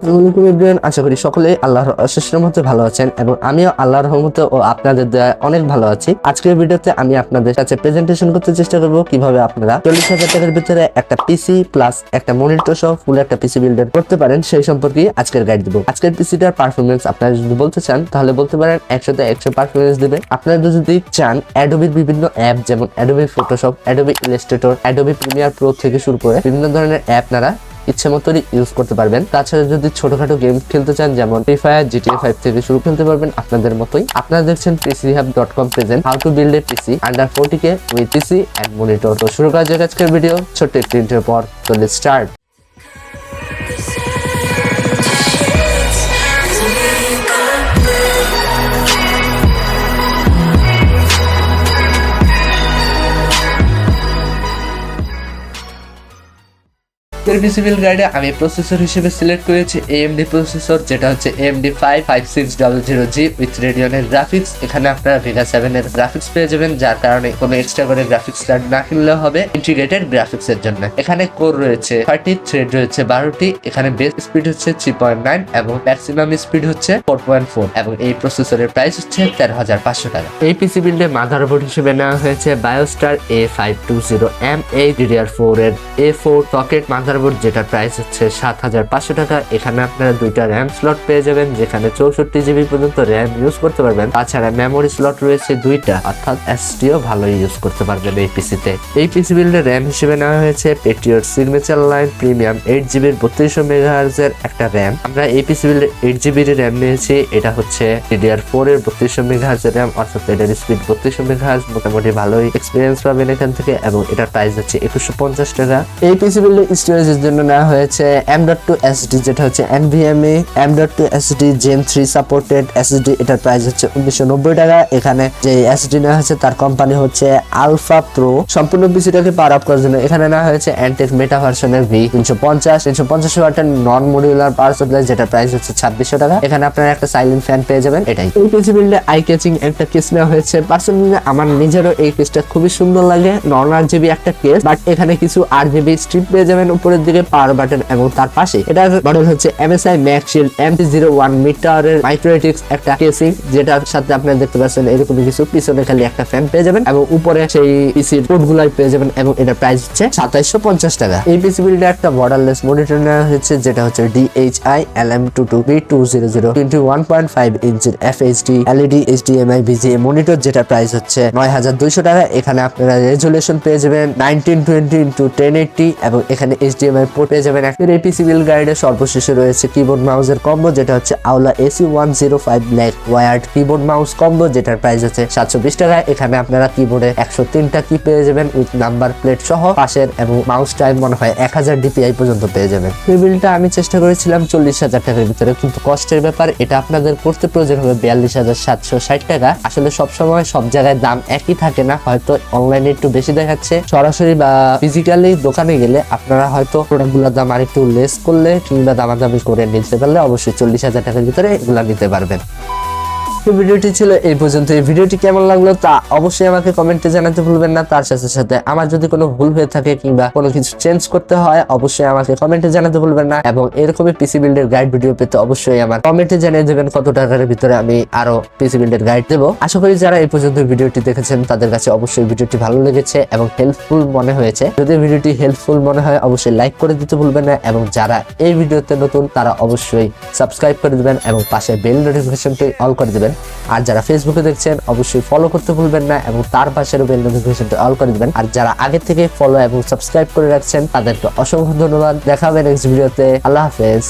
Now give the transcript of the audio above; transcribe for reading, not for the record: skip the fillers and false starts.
আসসালামু আলাইকুম, আশা করি সকলেই আল্লাহর অশেষ রহমতে ভালো আছেন এবং আমিও আল্লাহর রহমতে ও আপনাদের দয়ায় অনেক ভালো আছি। আজকের ভিডিওতে আমি আপনাদের কাছে প্রেজেন্টেশন করতে চেষ্টা করব কিভাবে আপনারা 40,000 টাকার ভিতরে একটা পিসি প্লাস একটা মনিটর সহ ফুল একটা পিসি বিল্ড করতে পারেন সেই সম্পর্কে আজকের গাইড দিব। আজকের পিসিটার পারফরমেন্স আপনারা যদি বলতে চান তাহলে বলতে পারেন 100তে 100 পারফরমেন্স দিবে। আপনারা যদি চান অ্যাডোবির বিভিন্ন অ্যাপ যেমন Adobe Photoshop, Adobe Illustrator, Adobe Premiere Pro থেকে শুরু করে বিভিন্ন ধরনের অ্যাপ আপনারা ইচ্ছে মতোই ইউজ করতে পারবেন। তাছাড়া যদি ছোটখাটো গেম খেলতে চান যেমন ফ্রি ফায়ার, GTA 5 থেকে শুরু খেলতে পারবেন আপনাদের মতোই। আপনারা দেখছেন PCHub.com present how to build a PC under 40K with PC and monitor. তো শুরু করা যাক আজকের ভিডিও ছোট্ট একটি ইন্ট্রোর পর। তো লেটস স্টার্ট। পিসি বিল্ড গাইডে আমি প্রসেসর হিসেবে সিলেক্ট করেছি AMD প্রসেসর, যেটা হচ্ছে AMD 55600G উইথ রেডিয়নের গ্রাফিক্স। এখানে আপনারা Vega 7 এর গ্রাফিক্স পেয়ে যাবেন, যার কারণে কোনো এক্সট্রা করে গ্রাফিক্স কার্ড না কিনলেও হবে ইন্টিগ্রেটেড গ্রাফিক্স এর জন্য। এখানে কোর রয়েছে 30, থ্রেড রয়েছে 12টি। এখানে বেস স্পিড হচ্ছে 3.9 এবং ম্যাক্সিমাম স্পিড হচ্ছে 4.4 এবং এই প্রসেসরের প্রাইস হচ্ছে 13,500 টাকা। এই পিসি বিল্ডে মাদারবোর্ড হিসেবে নেওয়া হয়েছে বায়োস্টার A520M DDR4 এর A4 সকেট মাদারবোর্ড, যেটা প্রাইস হচ্ছে 7,500 টাকা। এখানে আপনারা দুইটা র্যাম স্লট পেয়ে যাবেন, যেখানে 64GB পর্যন্ত র্যাম ইউজ করতে পারবেন। তাছাড়া মেমোরি স্লট রয়েছে দুইটা, অর্থাৎ SSD-ও ভালো ইউজ করতে পারবেন এই পিসিতে। এই পিসি বিল্ডের র্যাম হিসেবে নেওয়া হয়েছে Patriot Signature Line Premium 8GB 3200 MHz এর একটা র্যাম। আমরা এই পিসি বিল্ডে 8GB র্যাম নিয়েছি। এটা হচ্ছে DDR4 এর 3200 MHz এর র্যাম, অর্থাৎ এটার স্পিড 3200 MHz। মোটামুটি ভালোই এক্সপিরিয়েন্স পাবেন এখান থেকে এবং এটার প্রাইস হচ্ছে 2150 টাকা। এই পিসি বিল্ডের স্টোরেজের জন্য নেওয়া হয়েছে M.2 SSD, যেটা হচ্ছে NVMe M.2 SSD Gen 3 supported SSD। এটার প্রাইস হচ্ছে 1990 টাকা। এখানে যে SSD নেওয়া হয়েছে তার কোম্পানি হচ্ছে আলফা প্রো। সম্পূর্ণ পিসিটাকে পাওয়ার আপ করার জন্য এখানে নেওয়া হয়েছে অ্যান্টেক মেটা ভার্সনের V350 ওয়াটের নন মডিউলার পাওয়ার সাপ্লাই, যেটা প্রাইস হচ্ছে 2600 টাকা। এখানে আপনারা একটা সাইলেন্ট ফ্যান পেয়ে যাবেন। এটাই এই পিসি বিল্ডে আই ক্যাচিং একটা কেস নেওয়া হয়েছে। পার্সোনালি আমার নিজেরও এই কেসটা খুবই সুন্দর লাগে। নন RGB একটা কেস, বাট এখানে কিছু RGB স্ট্রিপ পেয়ে যাবেন উপরের দিকে পাওয়ার বাটন এবং তার পাশে এটা মডেল হচ্ছে MSI Max Shield MT01 মিটারের মাইক্রোটিক্স একটা কেসিং, যেটার সাথে আপনারা দেখতে পাচ্ছেন এরকম কিছু। পিছনে খালি একটা ফ্যান পেয়ে যাবেন এবং উপরে সেই পিসির পোর্টগুলাই পেয়ে যাবেন এবং এটার প্রাইস হচ্ছে 2750 টাকা। এই পিসি বিল্ডে একটা বর্ডারলেস মনিটর নেওয়া হয়েছে, যেটা হচ্ছে DHI LM22B200 21.5 ইঞ্চির FHD LED HDMI VGA monitor, যেটা প্রাইস হচ্ছে 9200 টাকা। এখানে আপনারা রেজুলেশন পেয়ে যাবেন 1920x1080 এবং এখানে HDMI পোর্ট পেয়ে যাবেন। এই পিসি বিল্ড গাইডে সর্বশেষে রয়েছে কিবোর্ড মাউসের কম্বো, যেটা হচ্ছে আওলা AC105 black wired keyboard mouse combo, যেটার প্রাইস হচ্ছে 720 টাকা। এখানে আপনারা কিবোর্ডে 103টা কি পেয়ে যাবেন উইথ নাম্বার প্লেট সহ পাশের, এবং মাউস টাইম মনে হয় 1000 DPI পর্যন্ত পেয়ে যাবেন। এই বিলটা আমি চেষ্টা করেছিলাম 40,000 টাকার ভিতরে, কিন্তু কষ্টের ব্যাপার এটা আপনাদের করতে প্রয়োজন হবে 42,760 টাকা। আসলে সবসময় সব জায়গায় দাম একই থাকে না, হয়তো অনলাইনে একটু বেশি দেখাচ্ছে। সরাসরি বা ফিজিক্যালি দোকানে গেলে আপনারা হয়তো প্রোডাক্টগুলোর দাম আর একটু লেস করলে কিংবা দামাদামি করে নিতে পারলে অবশ্যই 40,000 টাকার ভিতরে এগুলা নিতে পারবেন। ভিডিওটি ছিল এই পর্যন্ত। এই ভিডিওটি কেমন লাগলো তা অবশ্যই আমাকে কমেন্টে জানাতে ভুলবেন না। তার সাথে সাথে আমার যদি কোনো ভুল হয়ে থাকে কিংবা কোনো কিছু চেঞ্জ করতে হয় অবশ্যই আমাকে কমেন্টে জানাতে ভুলবেন না। এবং এরকমই পিসি বিল্ডের গাইড ভিডিও পেতে অবশ্যই আমার কমেন্টে জানিয়ে দেবেন কত টাকার ভিতরে আমি আরো পিসি বিল্ডের গাইড দেবো। আশা করি যারা এই পর্যন্ত ভিডিওটি দেখেছেন তাদের কাছে অবশ্যই ভিডিওটি ভালো লেগেছে এবং হেল্পফুল মনে হয়েছে। যদি ভিডিওটি হেল্পফুল মনে হয় অবশ্যই লাইক করে দিতে ভুলবেন না, এবং যারা এই ভিডিওতে নতুন তারা অবশ্যই সাবস্ক্রাইব করে দিবেন এবং পাশে বেল নোটিফিকেশনটি অল করে দিবেন। আর যারা ফেসবুকে দেখছেন অবশ্যই ফলো করতে ভুলবেন না এবং তার পাশের বেল নোটিফিকেশনটি অল করে দিবেন। আর যারা আগে থেকে ফলো এবং সাবস্ক্রাইব করে রাখছেন তাদেরকে অসংখ্য ধন্যবাদ। দেখা হবে নেক্সট ভিডিওতে। আল্লাহ হাফেজ।